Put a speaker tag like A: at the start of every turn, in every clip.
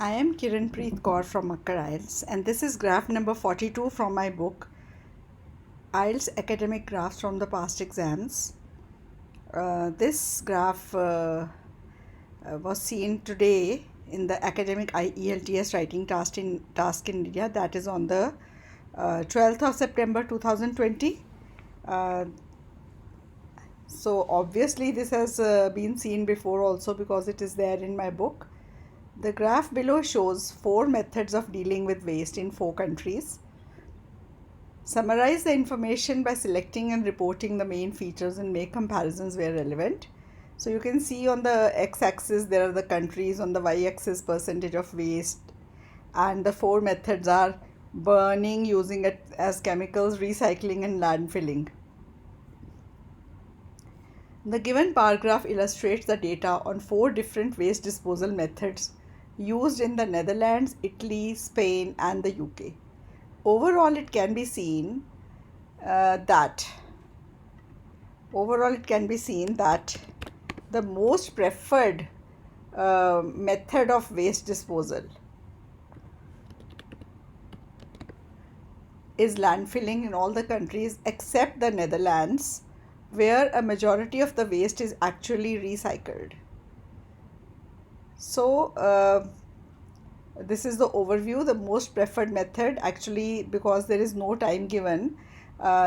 A: I am Kiranpreet Kaur from Makkar IELTS, and this is graph number 42 from my book IELTS Academic Graphs from the Past Exams. This graph was seen today in the academic IELTS writing task in India, that is on the 12th of September 2020. So obviously this has been seen before also because it is there in my book. The graph below shows 4 methods of dealing with waste in 4 countries. Summarize the information by selecting and reporting the main features and make comparisons where relevant. So you can see on the x-axis there are the countries, on the y-axis percentage of waste, and the 4 methods are burning, using it as chemicals, recycling and landfilling. The given bar graph illustrates the data on 4 different waste disposal methods used in the Netherlands, Italy, Spain and the UK. Overall, it can be seen that the most preferred method of waste disposal is landfilling in all the countries except the Netherlands, where a majority of the waste is actually recycled. So this is the overview. The most preferred method, actually, because there is no time given,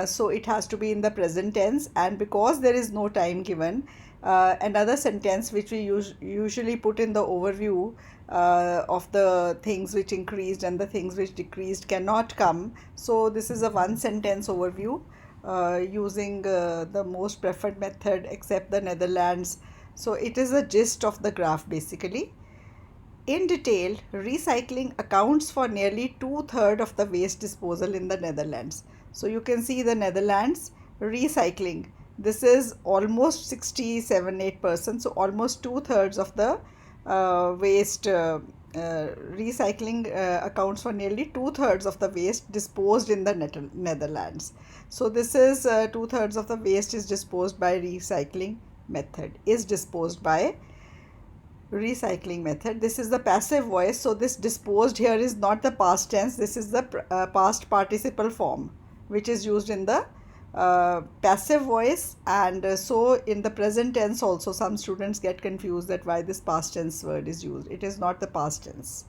A: so it has to be in the present tense, and because there is no time given, another sentence which we usually put in the overview of the things which increased and the things which decreased cannot come. So this is a one sentence overview using the most preferred method except the Netherlands. So it is a gist of the graph basically. In detail, recycling accounts for nearly 2/3 of the waste disposal in the Netherlands. So you can see the Netherlands recycling. This is almost 67-8%. So almost 2/3 of the waste recycling accounts for nearly 2/3 of the waste disposed in the Netherlands. So this is 2/3 of the waste is disposed by recycling method. This is the passive voice. So this disposed here is not the past tense. This is the past participle form which is used in the passive voice, and so in the present tense also some students get confused that why this past tense word is used. It is not the past tense.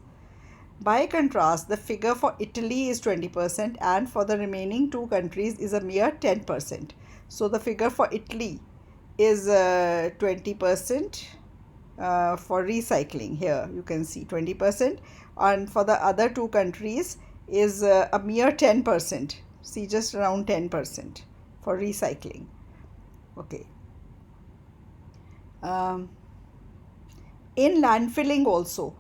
A: By contrast, the figure for Italy is 20% and for the remaining 2 countries is a mere 10%. So the figure for Italy is 20% for recycling. Here you can see 20%, and for the other 2 countries is a mere 10%. See, just around 10% for recycling. Okay. In landfilling also,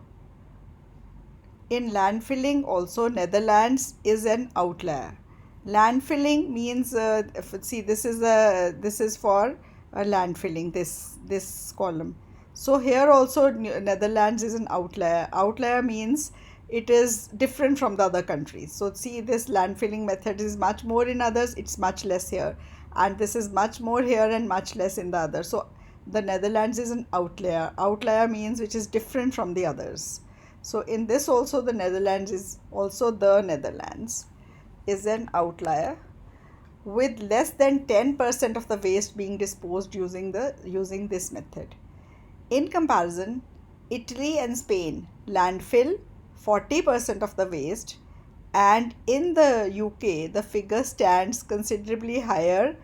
A: Netherlands is an outlier. Landfilling means see, this is for landfilling, this column. So here also Netherlands is an outlier. Outlier means it is different from the other countries. So see, this landfilling method is much more in others, it's much less here, and this is much more here and much less in the other. So the Netherlands is an outlier. Outlier means which is different from the others. So in this also the Netherlands is an outlier, with less than 10% of the waste being disposed using this method. In comparison, Italy and Spain landfill 40% of the waste, and in the UK the figure stands considerably higher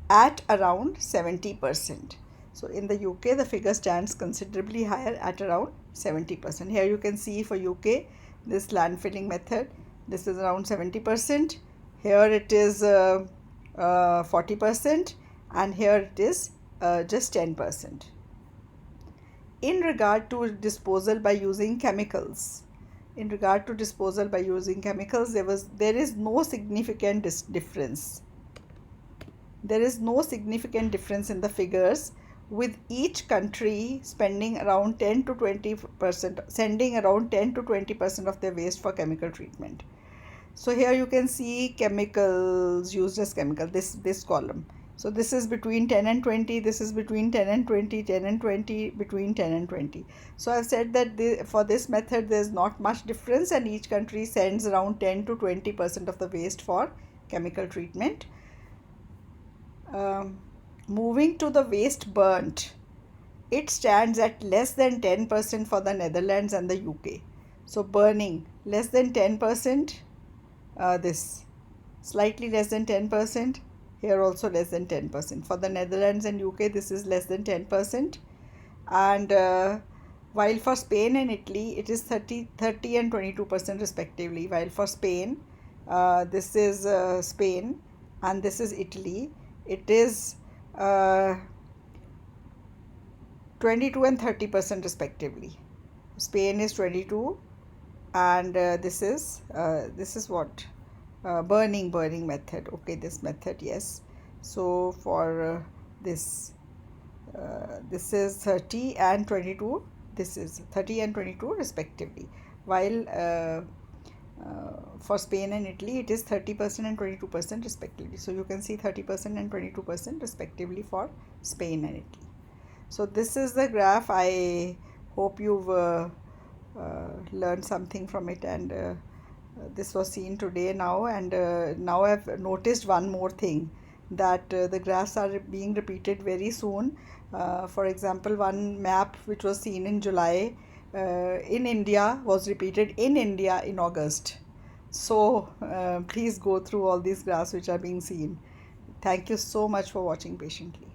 A: at around 70%. So in the UK the figure stands considerably higher at around 70%. Here you can see for UK this landfilling method, this is around 70%. Here it is 40%, and here it is just 10%. In regard to disposal by using chemicals, there is no significant difference. There is no significant difference in the figures, with each country spending around 10 to 20%, sending around 10 to 20% of their waste for chemical treatment. So here you can see chemicals used as chemical, this column. So this is between 10 and 20, this is between 10 and 20, 10 and 20, between 10 and 20. So I've said that for this method there's not much difference, and each country sends around 10 to 20% of the waste for chemical treatment. Um, Moving to the waste burnt, it stands at less than 10% for the Netherlands and the UK. So burning less than 10%, this slightly less than 10%, here also less than 10%. For the Netherlands and UK, this is less than 10%. And while for Spain and Italy, it is 30 and 22% respectively. While for Spain, this is Spain and this is Italy, it is uh, 22 and 30% respectively. Spain is 22, and this is what, burning method. Okay, this method, yes. So for this is 30 and 22, this is 30 and 22 respectively, while for Spain and Italy it is 30% and 22% respectively. So you can see 30% and 22% respectively for Spain and Italy. So this is the graph. I hope you've learned something from it, and this was seen today now. And now I've noticed one more thing, that the graphs are being repeated very soon. For example, one map which was seen in July in India was repeated in India in August. So please go through all these graphs which are being seen. Thank you so much for watching patiently.